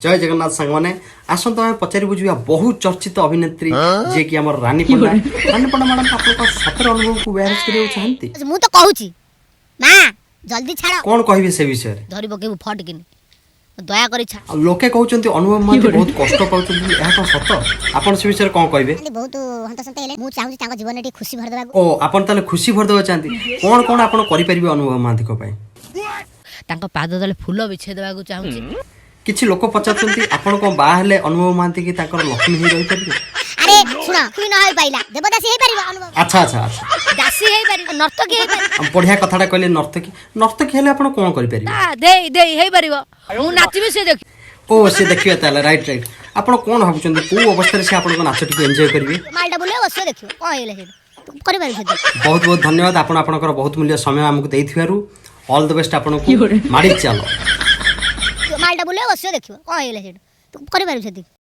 जय जगन्नाथ सांग मैंने आसत आम पचारि बुझा बहुत चर्चित अभिनेत्री जे कि आम रानी पंडा मैडम आप सतर अनुभव को बैरेज करने चाहती मु तो कहूची मां जल्दी छाड़ कौन कहबे से विषय धरी पकेबु फट किनी दया करी छाड़ लोके कहउचंती अनुभव महांती बहुत कष्ट पाउचंती एहा तो सत आपन से विषय कौन कहबे बहुत हंतसंत हेले मु चाहूची तांको जीवन टी खुशी भर देबा ओ आपन ताले खुशी भर देबा चाहती कौन कौन आपन करि परिबे अनुभव महांती को पाए तांको पाद तले फूल बिछे देबा को चाहूची किछि लोक पचारचंती आपन को बा हेले अनुभव महांती की ताकर लक्ष्मी ही रहि परिबे अरे सुना क्यों न होई पाइला देवदासी हेई परिबा अनुभव अच्छा अच्छा अच्छा दासी हेई परिबा नर्तकी हेई परिबा हम बढ़िया कथाटा कहले नर्तकी हेले आपन कोन करि परिबे दे दे हेई परिबा मु नाचिबे से देख ओ से देखिए ताले राइट राइट आपन कोन भाबुचंती को अवस्था रे से आपन को नाच टिके एन्जॉय करिवे मालटा बोले बसियो देखियो कोन हेले से करि पारि से बहुत बहुत धन्यवाद आपन आपनकर बहुत मूल्य समय हमकु देइथिवारु ऑल द बेस्ट आपन को माडी चलो मालटा बोले बसियो देखियो कोन हेले से करि पारि से